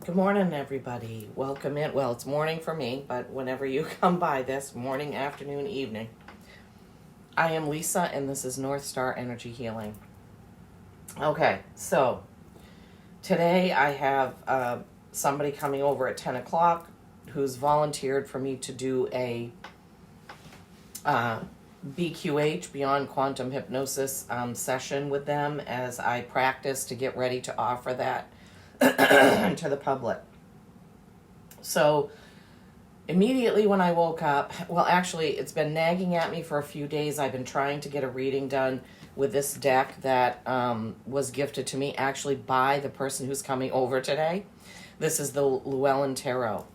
Good morning, everybody. Welcome in. Well, it's morning for me, but whenever you come by this, morning, afternoon, evening. I am Lisa, and this is North Star Energy Healing. Okay, so today I have somebody coming over at 10 o'clock who's volunteered for me to do a BQH, Beyond Quantum Hypnosis, session with them as I practice to get ready to offer that to the public. So immediately when I woke up, well, actually, it's been nagging at me for a few days. I've been trying to get a reading done with this deck that was gifted to me actually by the person who's coming over today. This is the Llewellyn Tarot.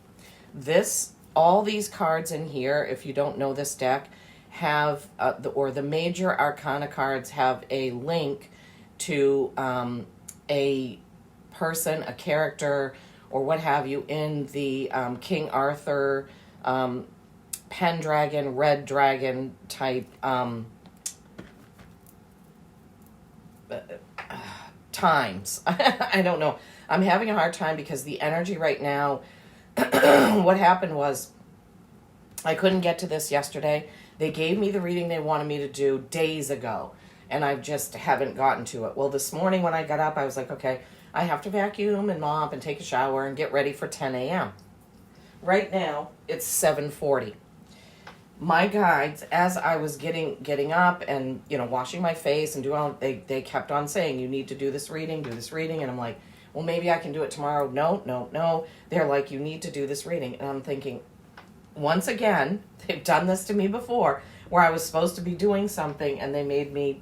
All these cards in here, if you don't know this deck, have the major arcana cards have a link to a person, a character, or what have you in the King Arthur, Pendragon, Red Dragon type times. I don't know. I'm having a hard time because the energy right now, what happened was I couldn't get to this yesterday. They gave me the reading they wanted me to do days ago, and I just haven't gotten to it. Well, this morning when I got up, I was like, okay, I have to vacuum and mop and take a shower and get ready for 10 a.m. Right now, it's 7:40. My guides, as I was getting up and, washing my face and doing all, they kept on saying, you need to do this reading. And I'm like, well, maybe I can do it tomorrow. No. They're like, you need to do this reading. And I'm thinking, once again, they've done this to me before where I was supposed to be doing something and they made me,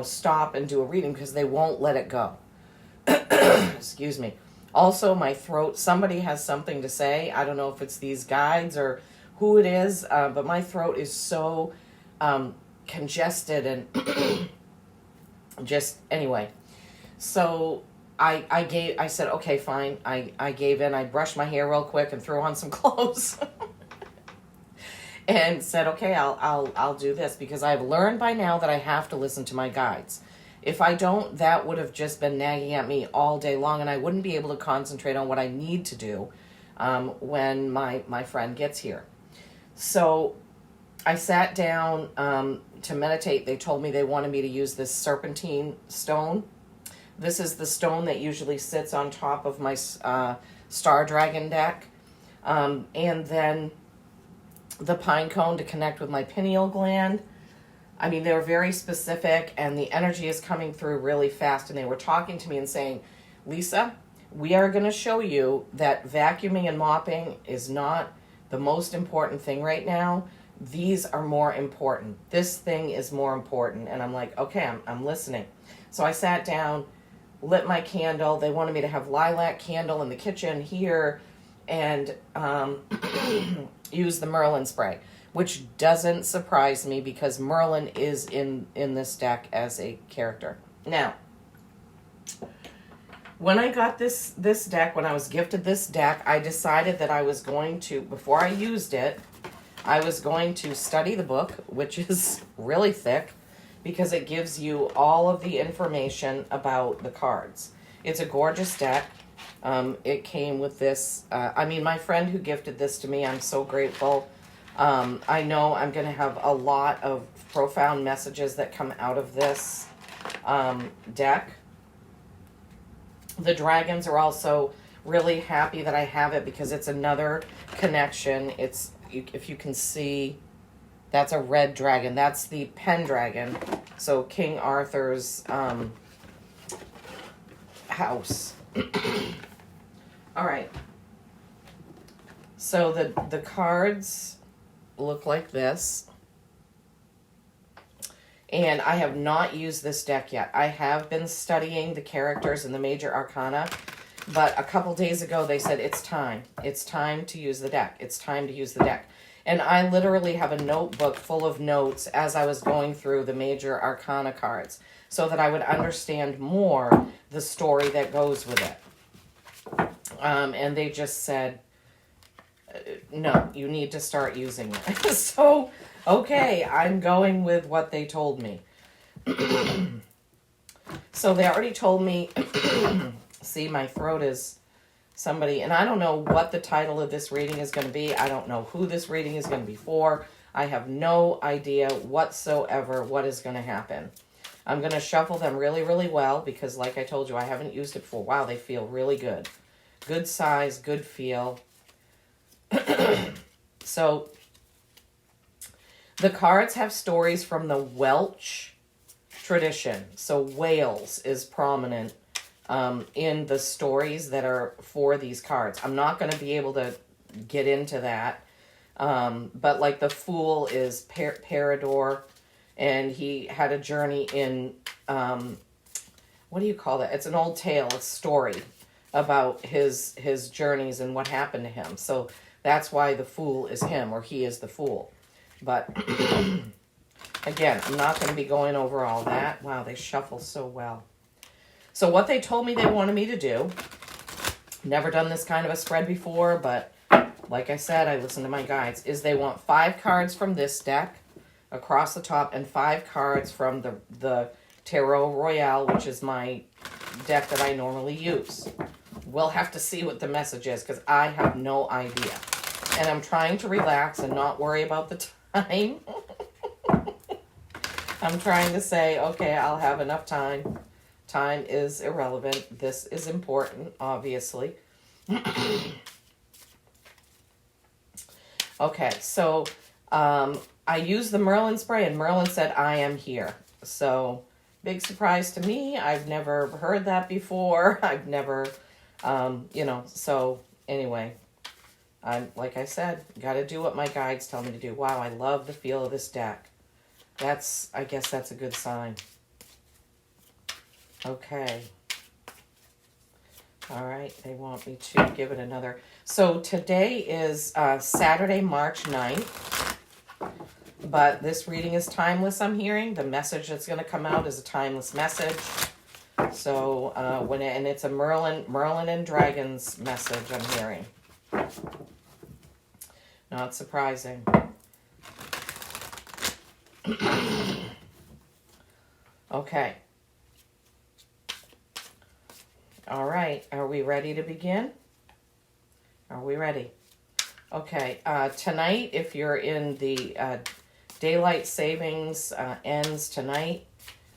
stop and do a reading because they won't let it go. Excuse me. Also, my throat, somebody has something to say. I don't know if it's these guides or who it is, but my throat is so congested and anyway. So I said, okay, fine. I gave in. I brushed my hair real quick and threw on some clothes and said, okay, I'll do this because I've learned by now that I have to listen to my guides. If I don't, that would have just been nagging at me all day long, and I wouldn't be able to concentrate on what I need to do when my friend gets here. So I sat down to meditate. They told me they wanted me to use this serpentine stone. This is the stone that usually sits on top of my Star Dragon deck. And then the pine cone to connect with my pineal gland. I mean, they were very specific, and the energy is coming through really fast. And they were talking to me and saying, Lisa, we are going to show you that vacuuming and mopping is not the most important thing right now. These are more important. This thing is more important. And I'm like, okay, I'm listening. So I sat down, lit my candle. They wanted me to have lilac candle in the kitchen here and use the Merlin spray, which doesn't surprise me because Merlin is in this deck as a character. Now, when I got this deck, when I was gifted this deck, I decided that I was going to, before I used it, I was going to study the book, which is really thick, because it gives you all of the information about the cards. It's a gorgeous deck. It came with this, my friend who gifted this to me, I'm so grateful. I know I'm going to have a lot of profound messages that come out of this deck. The dragons are also really happy that I have it because it's another connection. If you can see, that's a red dragon. That's the Pendragon. So King Arthur's house. All right. So the cards look like this. And I have not used this deck yet. I have been studying the characters in the major arcana, but a couple days ago they said it's time. It's time to use the deck. It's time to use the deck. And I literally have a notebook full of notes as I was going through the major arcana cards so that I would understand more the story that goes with it. And they just said, no, you need to start using it. So, okay, I'm going with what they told me. So they already told me, see, my throat is Somebody, and I don't know what the title of this reading is going to be. I don't know who this reading is going to be for. I have no idea whatsoever what is going to happen. I'm going to shuffle them really, really well because, like I told you, I haven't used it before. Wow, they feel really good. Good size, good feel. So, the cards have stories from the Welsh tradition. So, Wales is prominent in the stories that are for these cards. I'm not going to be able to get into that. But like the Fool is Parador, and he had a journey in, what do you call that? It's an old tale, a story about his journeys and what happened to him. So that's why the Fool is him, or he is the Fool. But again, I'm not going to be going over all that. Wow, they shuffle so well. So what they told me they wanted me to do, never done this kind of a spread before, but like I said, I listen to my guides, is they want 5 cards from this deck across the top and 5 cards from the Tarot Royale, which is my deck that I normally use. We'll have to see what the message is because I have no idea. And I'm trying to relax and not worry about the time. I'm trying to say, okay, I'll have enough time. Time is irrelevant. This is important, obviously. Okay, so I used the Merlin spray, and Merlin said, I am here. So, big surprise to me. I've never heard that before. I've never, so anyway, like I said, got to do what my guides tell me to do. Wow, I love the feel of this deck. I guess that's a good sign. Okay. All right, they want me to give it another. So today is Saturday, March 9th. But this reading is timeless, I'm hearing. The message that's going to come out is a timeless message. So, and it's a Merlin and Dragons message I'm hearing. Not surprising. Okay. All right, are we ready to begin? Are we ready? Okay, tonight, if you're in the daylight savings ends tonight,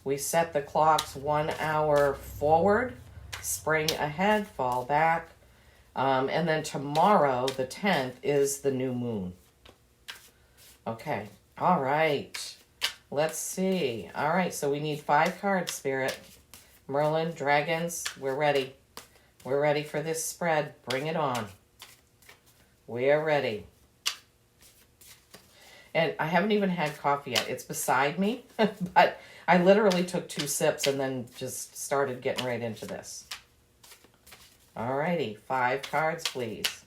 we set the clocks 1 hour forward, spring ahead, fall back, and then tomorrow, the 10th, is the new moon. Okay, all right, let's see. All right, so we need 5 cards, Spirit. Merlin, Dragons, we're ready. We're ready for this spread. Bring it on. We're ready. And I haven't even had coffee yet. It's beside me, but I literally took 2 sips and then just started getting right into this. All righty, 5 cards, please.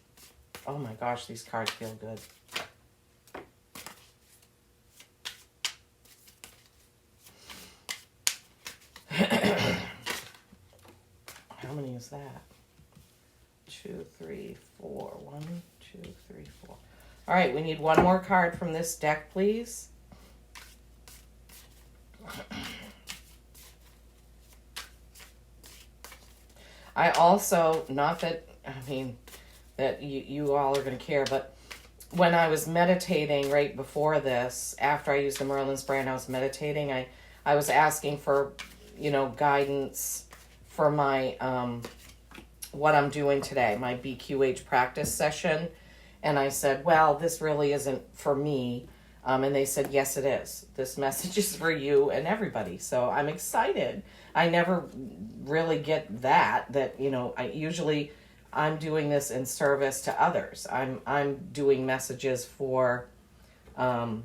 Oh my gosh, these cards feel good. How many is that? 2, 3, 4. 1, 2, 3, 4. All right, we need 1 more card from this deck, please. I also, not that, that you all are going to care, but when I was meditating right before this, after I used the Merlin spray and I was meditating, I was asking for, guidance for my, what I'm doing today, my BQH practice session. And I said, well, this really isn't for me. And they said, yes, it is. This message is for you and everybody. So I'm excited. I never really get that, I'm doing this in service to others. I'm doing messages for, for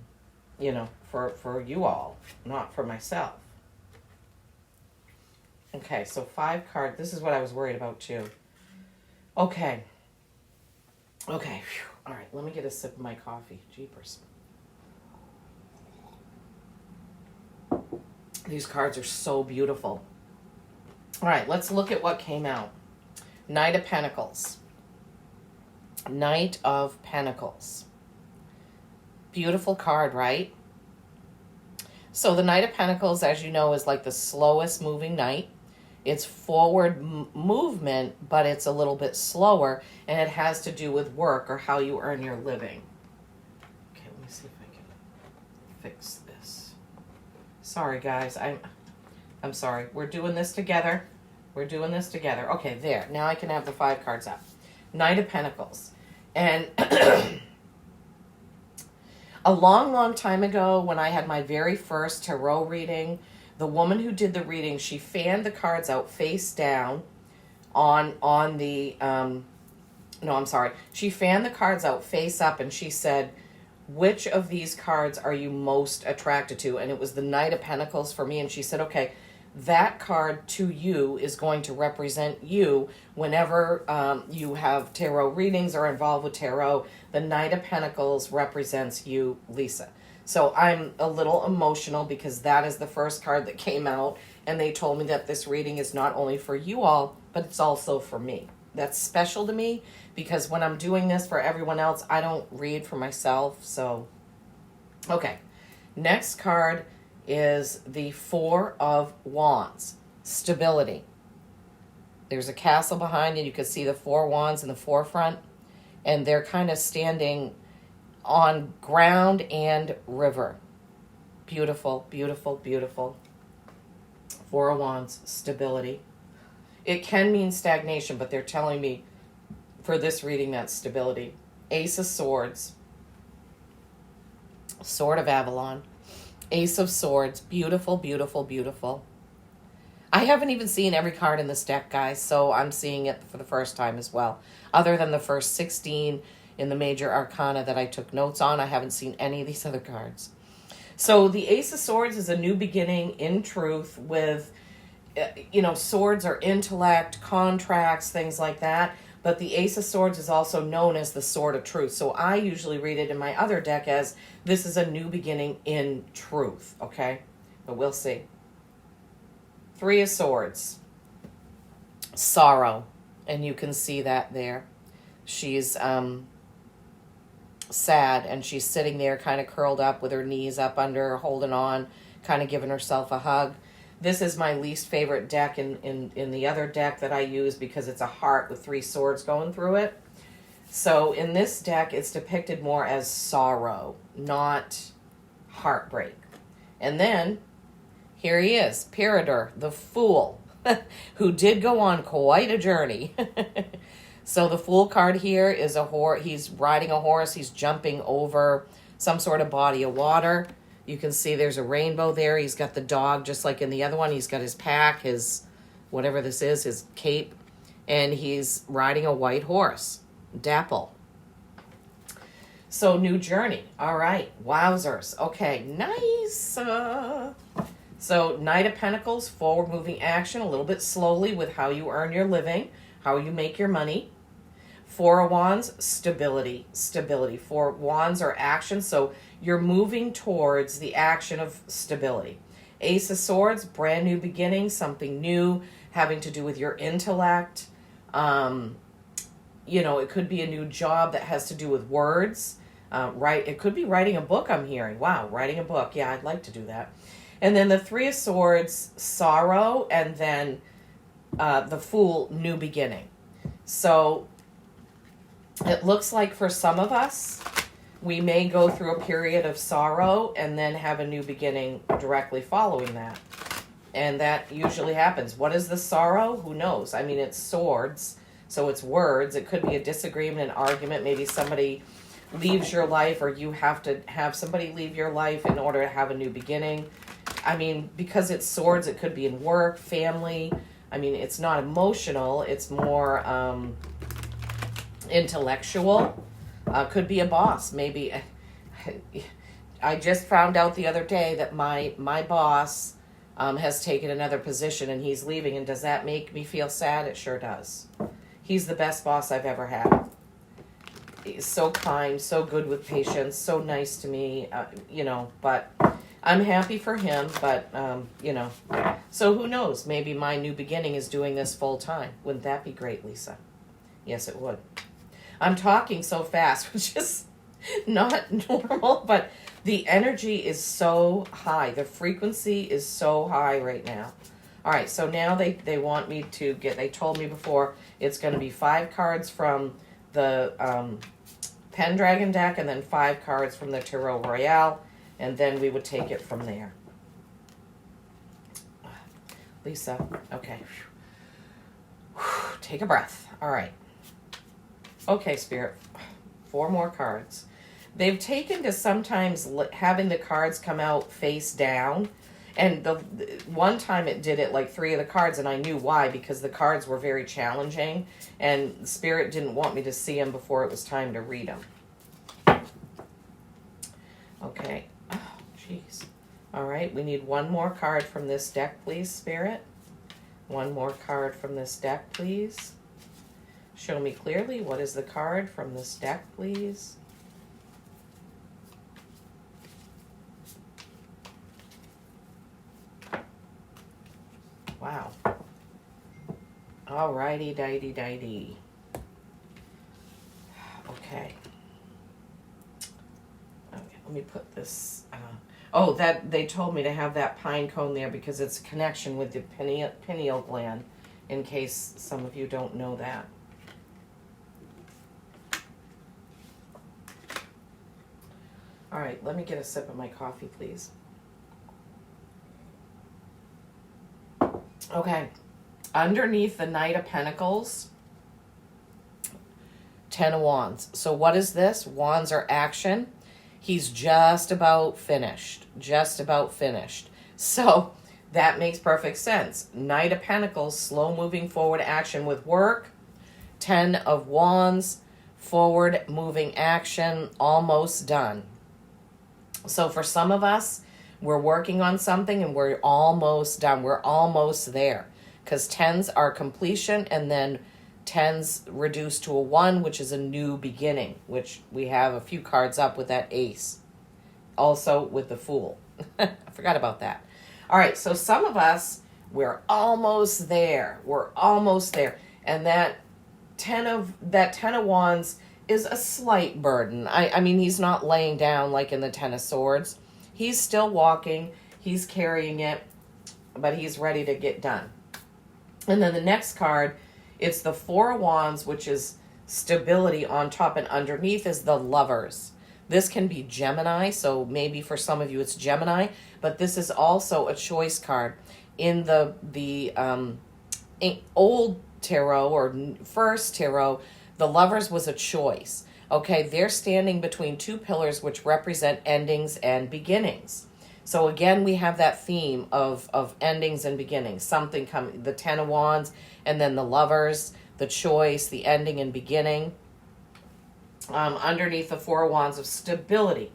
you all, not for myself. Okay, so 5 cards. This is what I was worried about too. Okay. Okay. Whew. All right, let me get a sip of my coffee. Jeepers. These cards are so beautiful. All right, let's look at what came out. Knight of Pentacles. Knight of Pentacles. Beautiful card, right? So the Knight of Pentacles, as you know, is like the slowest moving knight. It's forward movement, but it's a little bit slower, and it has to do with work or how you earn your living. Okay, let me see if I can fix this. Sorry, guys. I'm sorry. We're doing this together. We're doing this together. Okay, there. Now I can have the 5 cards up. Knight of Pentacles. And a long, long time ago, when I had my very first tarot reading, the woman who did the reading, she fanned the cards out face down on the, no, I'm sorry. She fanned the cards out face up, and she said, which of these cards are you most attracted to? And it was the Knight of Pentacles for me. And she said, okay, that card to you is going to represent you whenever you have tarot readings or involved with tarot. The Knight of Pentacles represents you, Lisa. So I'm a little emotional because that is the first card that came out, and they told me that this reading is not only for you all, but it's also for me. That's special to me because when I'm doing this for everyone else, I don't read for myself. So, okay. Next card is the 4 of Wands, stability. There's a castle behind you. You can see the 4 wands in the forefront, and they're kind of standing on ground and river. Beautiful, beautiful, beautiful. 4 of Wands, stability. It can mean stagnation, but they're telling me for this reading that's stability. Ace of Swords, Sword of Avalon, Ace of Swords, beautiful, beautiful, beautiful. I haven't even seen every card in this deck, guys, so I'm seeing it for the first time as well. Other than the first 16 in the major arcana that I took notes on, I haven't seen any of these other cards. So the Ace of Swords is a new beginning in truth with, swords are intellect, contracts, things like that. But the Ace of Swords is also known as the Sword of Truth. So I usually read it in my other deck as this is a new beginning in truth, okay? But we'll see. 3 of Swords, sorrow. And you can see that there. She's sad, and she's sitting there kind of curled up with her knees up under her, holding on, kind of giving herself a hug. This is my least favorite deck in the other deck that I use because it's a heart with 3 swords going through it. So in this deck, it's depicted more as sorrow, not heartbreak. And then here he is, Peridor, the Fool, who did go on quite a journey. So the Fool card here is a horse. He's riding a horse. He's jumping over some sort of body of water. You can see there's a rainbow there. He's got the dog just like in the other one. He's got his pack, his whatever this is, his cape, and he's riding a white horse, Dapple. So new journey. All right. Wowzers. Okay, nice. So Knight of Pentacles, forward moving action, a little bit slowly with how you earn your living, how you make your money. 4 of Wands, stability, stability. 4 Wands are action, so you're moving towards the action of stability. Ace of Swords, brand new beginning, something new, having to do with your intellect. It could be a new job that has to do with words. It could be writing a book, I'm hearing. Wow, writing a book. Yeah, I'd like to do that. And then the 3 of Swords, sorrow, and then the Fool, new beginning. So it looks like for some of us, we may go through a period of sorrow and then have a new beginning directly following that. And that usually happens. What is the sorrow? Who knows? I mean, it's swords, so it's words. It could be a disagreement, an argument. Maybe somebody leaves your life, or you have to have somebody leave your life in order to have a new beginning. I mean, because it's swords, it could be in work, family. I mean, it's not emotional. It's more intellectual. Could be a boss. Maybe. I just found out the other day that my boss has taken another position and he's leaving. And does that make me feel sad? It sure does. He's the best boss I've ever had. He's so kind, so good with patients, so nice to me, but I'm happy for him, but, so who knows? Maybe my new beginning is doing this full time. Wouldn't that be great, Lisa? Yes, it would. I'm talking so fast, which is not normal, but the energy is so high. The frequency is so high right now. All right, so now they want me to get, they told me before, it's going to be 5 cards from the Pendragon deck and then 5 cards from the Tarot Royale, and then we would take it from there. Lisa, okay. Take a breath. All right. Okay, Spirit. 4 more cards. They've taken to sometimes having the cards come out face down. And the one time it did it like 3 of the cards, and I knew why, because the cards were very challenging, and Spirit didn't want me to see them before it was time to read them. Okay. Oh, jeez. All right, we need 1 more card from this deck, please, Spirit. 1 more card from this deck, please. Show me clearly what is the card from this deck, please. Wow. Alrighty, dighty, dighty. Okay. Okay, let me put this. Oh, that they told me to have that pine cone there because it's a connection with the pineal gland, in case some of you don't know that. All right, let me get a sip of my coffee, please. Okay, underneath the Knight of Pentacles, 10 of Wands. So what is this? Wands are action. He's just about finished. Just about finished. So that makes perfect sense. Knight of Pentacles, slow moving forward action with work. 10 of Wands, forward moving action, almost done. So for some of us, we're working on something and we're almost done. We're almost there. Because 10s are completion, and then 10s reduced to a 1, which is a new beginning, which we have a few cards up with that ace. Also with the Fool. I forgot about that. All right, so some of us, we're almost there. We're almost there. And that 10 of Wands is a slight burden. I mean, he's not laying down like in the 10 of Swords. He's still walking. He's carrying it, but he's ready to get done. And then the next card, it's the 4 of Wands, which is stability on top, and underneath is the Lovers. This can be Gemini, so maybe for some of you it's Gemini, but this is also a choice card. In the old tarot or first tarot, the Lovers was a choice. Okay, they're standing between 2 pillars which represent endings and beginnings. So again, we have that theme of endings and beginnings. Something coming, the 10 of Wands, and then the Lovers, the choice, the ending and beginning. Underneath the 4 of Wands of stability.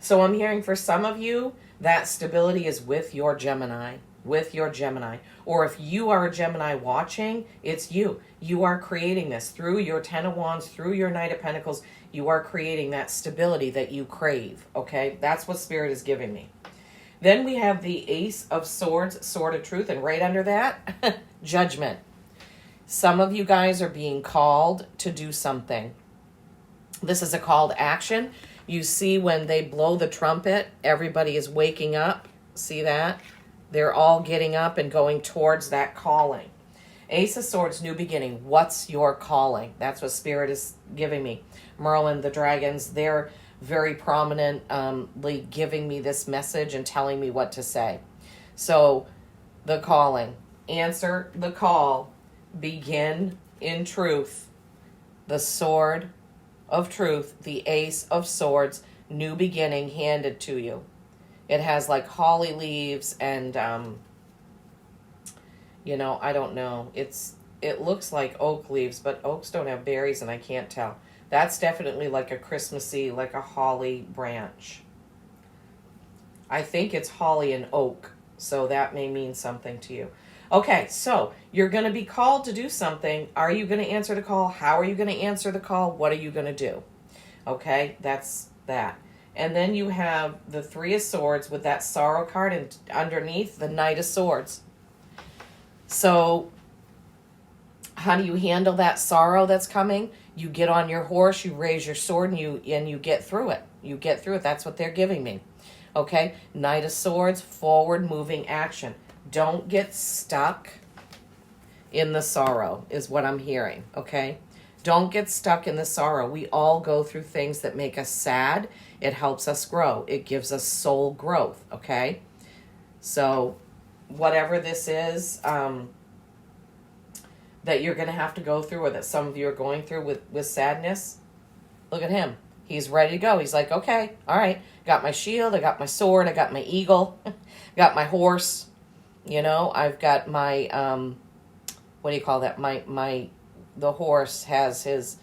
So I'm hearing for some of you, that stability is with your Gemini. With your Gemini. Or if you are a Gemini watching, it's you. You are creating this through your 10 of Wands, through your Knight of Pentacles. You are creating that stability that you crave. Okay, that's what Spirit is giving me. Then we have the Ace of Swords, Sword of Truth, and right under that, Judgment. Some of you guys are being called to do something. This is a call to action. You see when they blow the trumpet, everybody is waking up. See that? They're all getting up and going towards that calling. Ace of Swords, new beginning. What's your calling? That's what Spirit is giving me. Merlin, the dragons, they're very prominently giving me this message and telling me what to say. So, the calling. Answer the call. Begin in truth. The Sword of Truth, the Ace of Swords, new beginning handed to you. It has like holly leaves and, I don't know. It looks like oak leaves, but oaks don't have berries and I can't tell. That's definitely like a Christmassy, like a holly branch. I think it's holly and oak, so that may mean something to you. Okay, so you're going to be called to do something. Are you going to answer the call? How are you going to answer the call? What are you going to do? Okay, that's that. And then you have the 3 of Swords with that Sorrow card, and underneath the Knight of Swords. So how do you handle that sorrow that's coming? You get on your horse, you raise your sword, and you get through it. You get through it. That's what they're giving me. Okay? Knight of Swords, forward moving action. Don't get stuck in the sorrow is what I'm hearing, okay? Don't get stuck in the sorrow. We all go through things that make us sad. It helps us grow. It gives us soul growth, okay? So whatever this is that you're going to have to go through, or that some of you are going through with sadness, look at him. He's ready to go. He's like, okay, all right, got my shield, I got my sword, I got my eagle, got my horse, you know, I've got my, what do you call that? The horse has his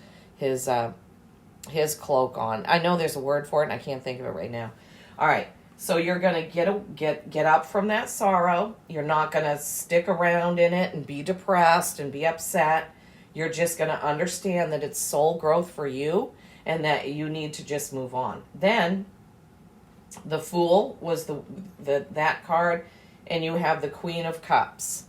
cloak on. I know there's a word for it and I can't think of it right now. All right. So you're going to get up from that sorrow. You're not going to stick around in it and be depressed and be upset. You're just going to understand that it's soul growth for you and that you need to just move on. Then the Fool was that card, and you have the Queen of Cups.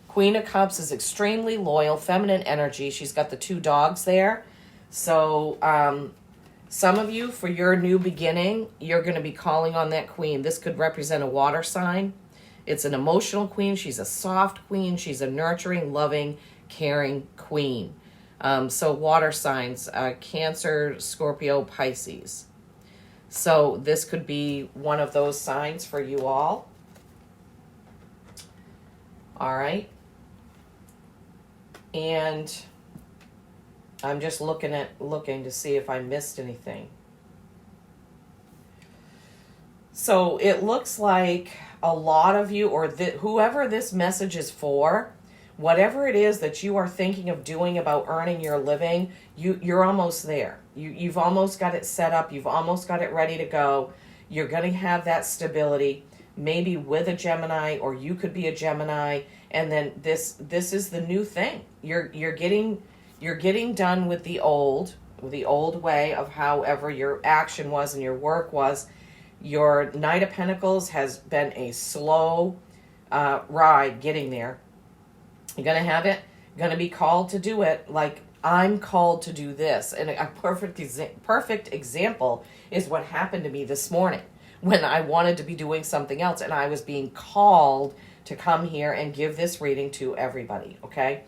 Queen of Cups is extremely loyal, feminine energy. She's got the 2 dogs there. So some of you, for your new beginning, you're going to be calling on that queen. This could represent a water sign. It's an emotional queen. She's a soft queen. She's a nurturing, loving, caring queen. So water signs, Cancer, Scorpio, Pisces. So this could be one of those signs for you all. All right. And I'm just looking to see if I missed anything. So it looks like a lot of you, or whoever this message is for, whatever it is that you are thinking of doing about earning your living, you're almost there. You've almost got it set up. You've almost got it ready to go. You're going to have that stability, maybe with a Gemini, or you could be a Gemini. And then this is the new thing. You're getting done with the old way of however your action was and your work was. Your Knight of Pentacles has been a slow ride getting there. You're going to have it, going to be called to do it. Like, I'm called to do this. And a perfect example is what happened to me this morning when I wanted to be doing something else and I was being called to come here and give this reading to everybody, okay?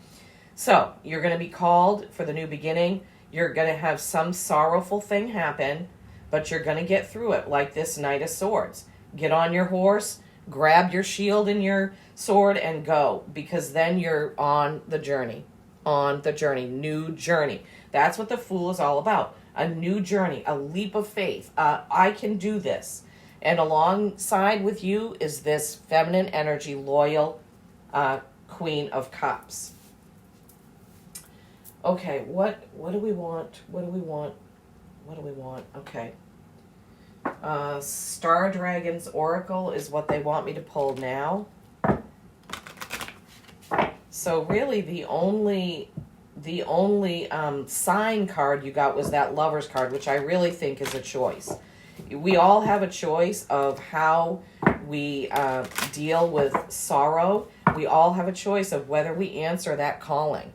So you're going to be called for the new beginning. You're going to have some sorrowful thing happen, but you're going to get through it, like this Knight of Swords. Get on your horse, grab your shield and your sword, and go, because then you're on the journey, new journey. That's what the Fool is all about. A new journey, a leap of faith. I can do this. And alongside with you is this feminine energy, loyal Queen of Cups. Okay, what do we want? Okay. Star Dragon's Oracle is what they want me to pull now. So really the only sign card you got was that Lover's card, which I really think is a choice. We all have a choice of how we deal with sorrow. We all have a choice of whether we answer that calling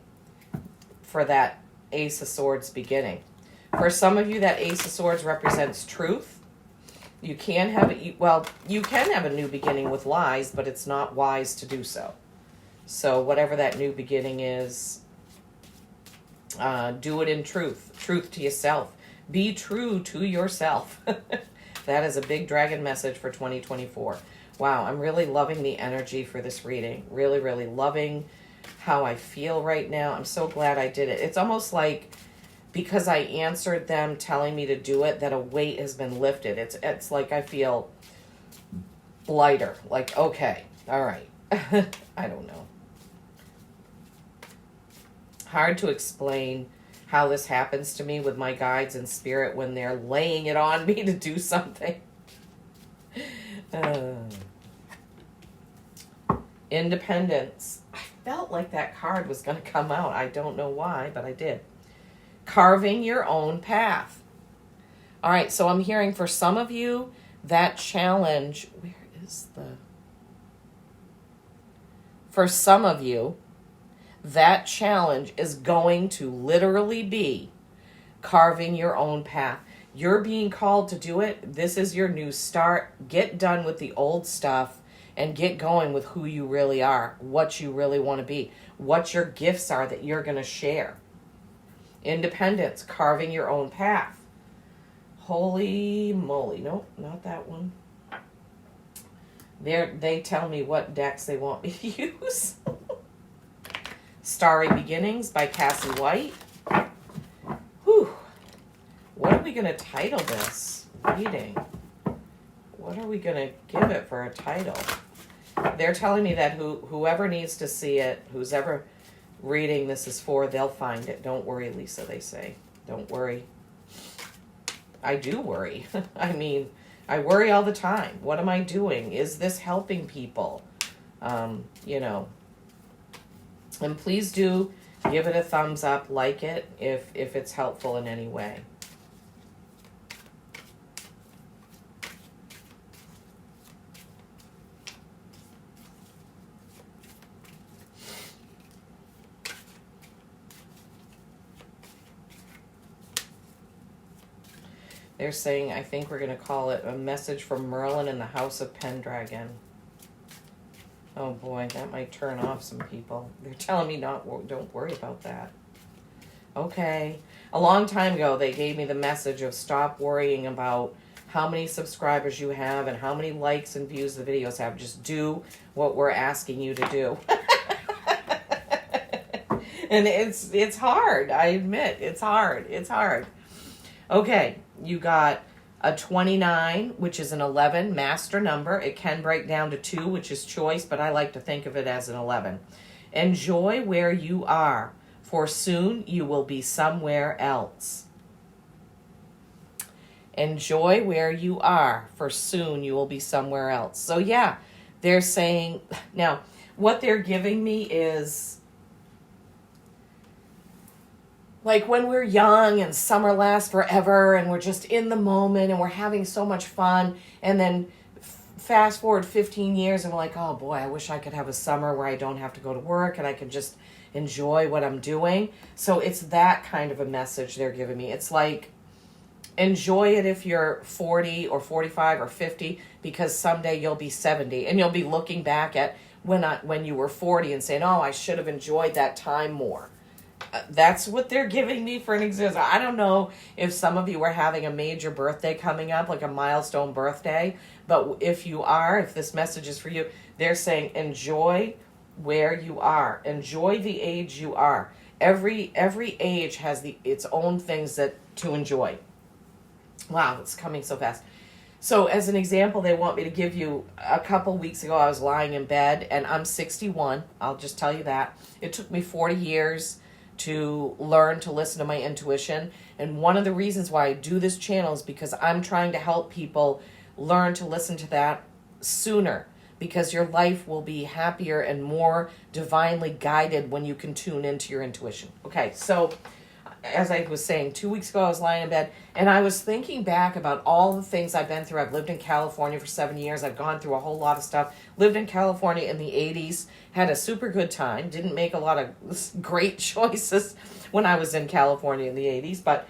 for that Ace of Swords beginning. For some of you, that Ace of Swords represents truth. You can have a new beginning with lies, but it's not wise to do so. So whatever that new beginning is, do it in truth. Truth to yourself. Be true to yourself. That is a big dragon message for 2024. Wow, I'm really loving the energy for this reading. Really, really loving how I feel right now. I'm so glad I did it. It's almost like because I answered them telling me to do it, that a weight has been lifted. It's like I feel lighter. Like, okay, all right. I don't know. Hard to explain how this happens to me with my guides and spirit when they're laying it on me to do something. Independence. I felt like that card was going to come out. I don't know why, but I did. Carving your own path. All right, so I'm hearing for some of you, that challenge, where is the... For some of you, that challenge is going to literally be carving your own path. You're being called to do it. This is your new start. Get done with the old stuff and get going with who you really are, what you really want to be, what your gifts are that you're going to share. Independence, carving your own path. Holy moly. Nope, not that one. They tell me what decks they want me to use. Starry Beginnings by Cassie White. Whew. What are we going to title this reading? What are we going to give it for a title? They're telling me that whoever needs to see it, who's ever reading this is for, they'll find it. Don't worry, Lisa, they say. Don't worry. I do worry. I mean, I worry all the time. What am I doing? Is this helping people? You know. And please do give it a thumbs up, like it, if it's helpful in any way. They're saying, I think we're going to call it a message from Merlin in the House of Pendragon. Oh boy, that might turn off some people. They're telling me don't worry about that. Okay. A long time ago, they gave me the message of stop worrying about how many subscribers you have and how many likes and views the videos have. Just do what we're asking you to do. And it's hard. I admit, it's hard. It's hard. Okay, you got a 29, which is an 11, master number. It can break down to 2, which is choice, but I like to think of it as an 11. Enjoy where you are, for soon you will be somewhere else. Enjoy where you are, for soon you will be somewhere else. So yeah, they're saying, now, what they're giving me is, like when we're young and summer lasts forever and we're just in the moment and we're having so much fun, and then fast forward 15 years and we're like, oh boy, I wish I could have a summer where I don't have to go to work and I can just enjoy what I'm doing. So it's that kind of a message they're giving me. It's like, enjoy it if you're 40 or 45 or 50, because someday you'll be 70 and you'll be looking back at when you were 40 and saying, oh, I should have enjoyed that time more. That's what they're giving me for an example. I don't know if some of you are having a major birthday coming up, like a milestone birthday, but if you are, if this message is for you, they're saying enjoy where you are. Enjoy the age you are. Every age has its own things to enjoy. Wow, it's coming so fast. So as an example, they want me to give you, a couple weeks ago, I was lying in bed, and I'm 61. I'll just tell you that. It took me 40 years to learn to listen to my intuition. And one of the reasons why I do this channel is because I'm trying to help people learn to listen to that sooner, because your life will be happier and more divinely guided when you can tune into your intuition. Okay, so as I was saying, 2 weeks ago I was lying in bed and I was thinking back about all the things I've been through. I've lived in California for 7 years. I've gone through a whole lot of stuff. Lived in California in the 80s. Had a super good time. Didn't make a lot of great choices when I was in California in the 80s. But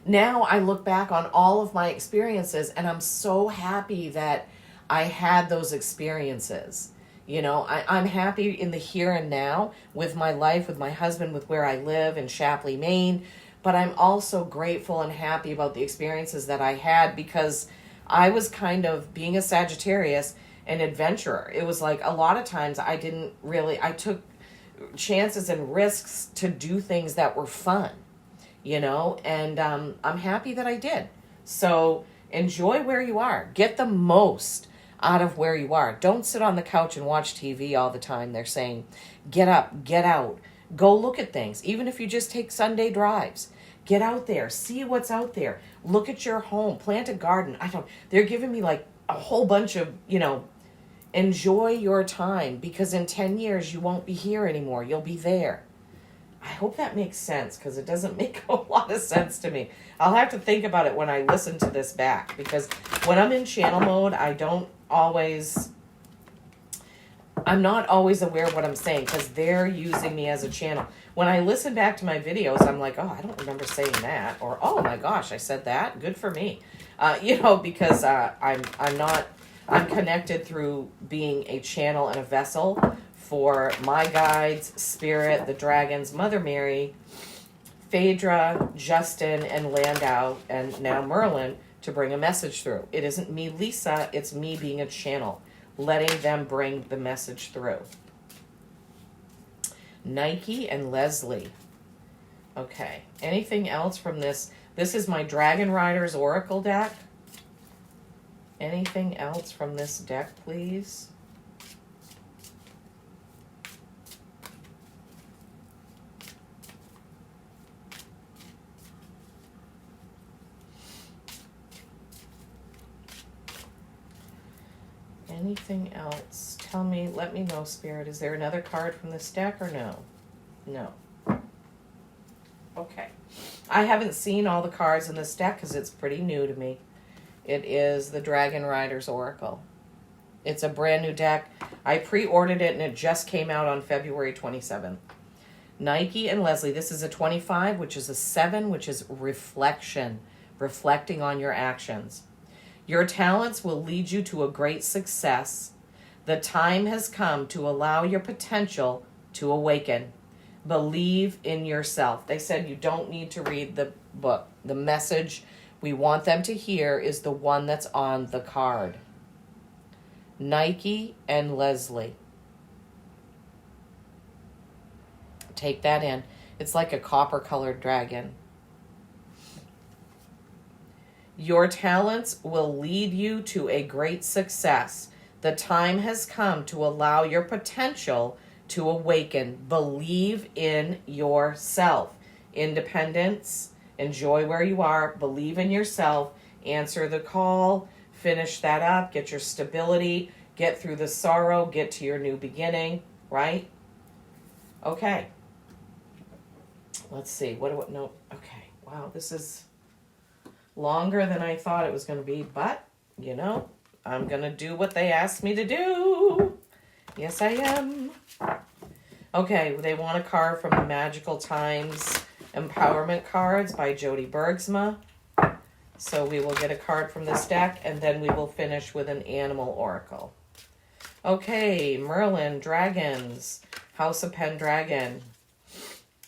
now I look back on all of my experiences and I'm so happy that I had those experiences. You know, I'm happy in the here and now with my life, with my husband, with where I live in Shapley, Maine. But I'm also grateful and happy about the experiences that I had, because I was kind of, being a Sagittarius, an adventurer. It was like a lot of times I took chances and risks to do things that were fun, you know, and I'm happy that I did. So enjoy where you are. Get the most out of where you are. Don't sit on the couch and watch TV all the time. They're saying, get up, get out, go look at things. Even if you just take Sunday drives, get out there, see what's out there. Look at your home, plant a garden. They're giving me like a whole bunch of, enjoy your time, because in 10 years you won't be here anymore. You'll be there. I hope that makes sense, because it doesn't make a lot of sense to me. I'll have to think about it when I listen to this back, because when I'm in channel mode, I'm not always aware of what I'm saying, because they're using me as a channel. When I listen back to my videos, I'm like, oh, I don't remember saying that, or oh my gosh, I said that. Good for me, because I'm I'm connected through being a channel and a vessel for my guides, Spirit, the dragons, Mother Mary, Phaedra, Justin, and Landau, and now Merlin, to bring a message through. It isn't me, Lisa, it's me being a channel, letting them bring the message through. Nike and Leslie. Okay, anything else from this? This is my Dragon Riders Oracle deck. Anything else from this deck, please? Anything else? Tell me, let me know, Spirit. Is there another card from this deck or no? No. Okay. I haven't seen all the cards in this deck because it's pretty new to me. It is the Dragon Riders Oracle. It's a brand new deck. I pre-ordered it and it just came out on February 27th. Nike and Leslie. This is a 25, which is a 7, which is reflection. Reflecting on your actions. Your talents will lead you to a great success. The time has come to allow your potential to awaken. Believe in yourself. They said you don't need to read the book. The message we want them to hear is the one that's on the card. Nike and Leslie. Take that in. It's like a copper-colored dragon. Your talents will lead you to a great success. The time has come to allow your potential to awaken. Believe in yourself. Independence. Enjoy where you are. Believe in yourself. Answer the call. Finish that up. Get your stability. Get through the sorrow. Get to your new beginning. Right? Okay. Let's see. No. Okay. Wow. This is longer than I thought it was going to be. But, you know, I'm going to do what they asked me to do. Yes, I am. Okay. They want a card from the Magical Times Empowerment Cards by Jody Bergsma. So we will get a card from this deck, and then we will finish with an animal oracle. Okay, Merlin, Dragons, House of Pendragon.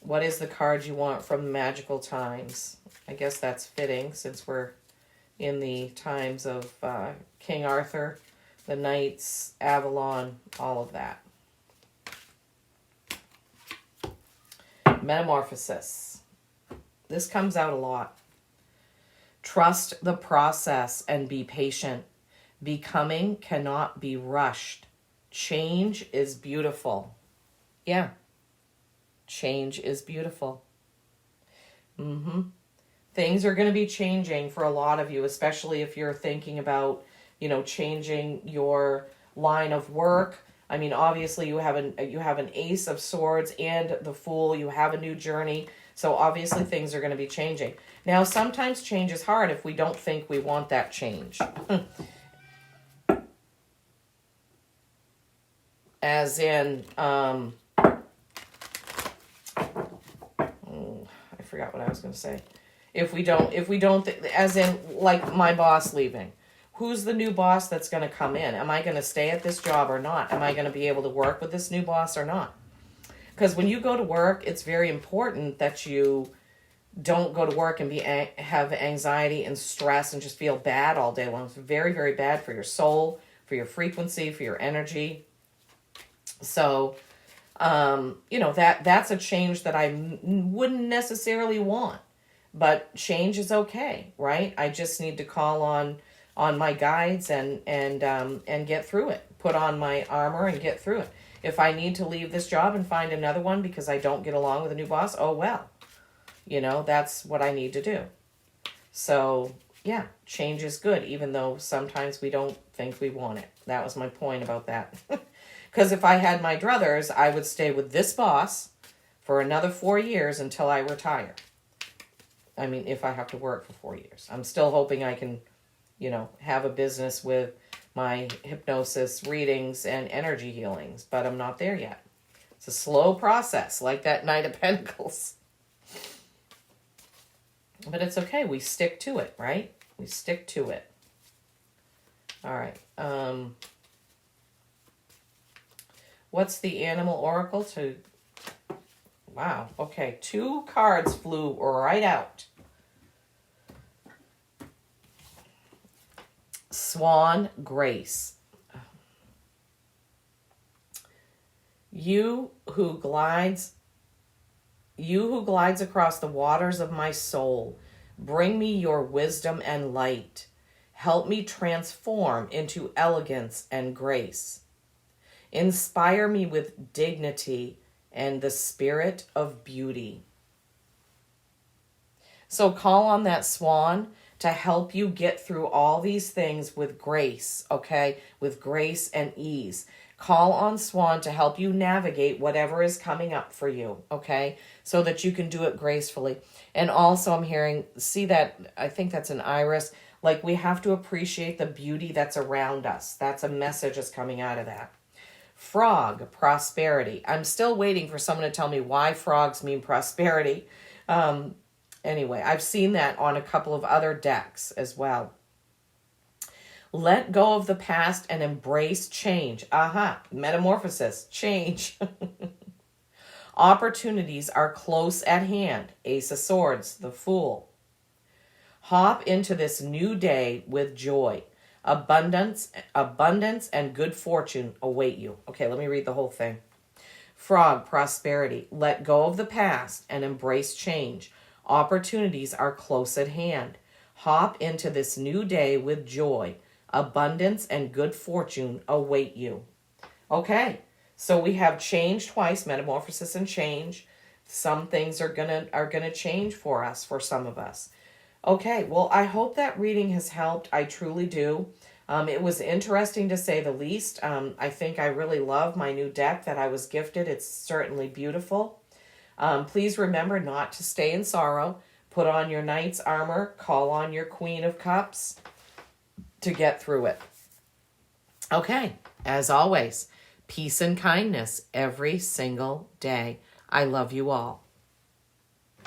What is the card you want from Magical Times? I guess that's fitting since we're in the times of King Arthur, the Knights, Avalon, all of that. Metamorphosis. This comes out a lot. Trust the process and be patient. Becoming cannot be rushed. Change is beautiful. Yeah. Change is beautiful. Things are going to be changing for a lot of you, especially if you're thinking about, changing your line of work. I mean, obviously you have an Ace of Swords and the Fool. You have a new journey. So obviously things are going to be changing. Now, sometimes change is hard if we don't think we want that change. As in, I forgot what I was going to say. If we don't, as in, like my boss leaving. Who's the new boss that's going to come in? Am I going to stay at this job or not? Am I going to be able to work with this new boss or not? Because when you go to work, it's very important that you don't go to work and have anxiety and stress and just feel bad all day long. It's very, very bad for your soul, for your frequency, for your energy. So, that's a change that I wouldn't necessarily want. But change is okay, right? I just need to call on my guides and get through it. Put on my armor and get through it. If I need to leave this job and find another one because I don't get along with a new boss, oh well. That's what I need to do. So, yeah, change is good, even though sometimes we don't think we want it. That was my point about that. Because if I had my druthers, I would stay with this boss for another 4 years until I retire. I mean, if I have to work for 4 years. I'm still hoping I can, have a business with my hypnosis readings and energy healings, but I'm not there yet. It's a slow process, like that Knight of Pentacles. But it's okay. We stick to it, right? We stick to it. All right. What's the animal oracle to... Wow, okay. 2 cards flew right out. Swan Grace. You who glides across the waters of my soul, bring me your wisdom and light. Help me transform into elegance and grace. Inspire me with dignity and the spirit of beauty. So call on that swan to help you get through all these things with grace, okay? With grace and ease. Call on swan to help you navigate whatever is coming up for you, okay? So that you can do it gracefully. And also I'm hearing, see that, I think that's an iris, like we have to appreciate the beauty that's around us. That's a message that's coming out of that. Frog, prosperity. I'm still waiting for someone to tell me why frogs mean prosperity. Anyway, I've seen that on a couple of other decks as well. Let go of the past and embrace change. Metamorphosis, change. Opportunities are close at hand. Ace of Swords, the Fool. Hop into this new day with joy. Abundance and good fortune await you. Okay, let me read the whole thing. Frog, prosperity. Let go of the past and embrace change. Opportunities are close at hand. Hop into this new day with joy. Abundance and good fortune await you. Okay, so we have change twice, metamorphosis and change. Some things are gonna change for us, for some of us. Okay, well, I hope that reading has helped. I truly do. It was interesting to say the least. I think I really love my new deck that I was gifted. It's certainly beautiful. Please remember not to stay in sorrow. Put on your knight's armor. Call on your Queen of Cups to get through it. Okay, as always, peace and kindness every single day. I love you all.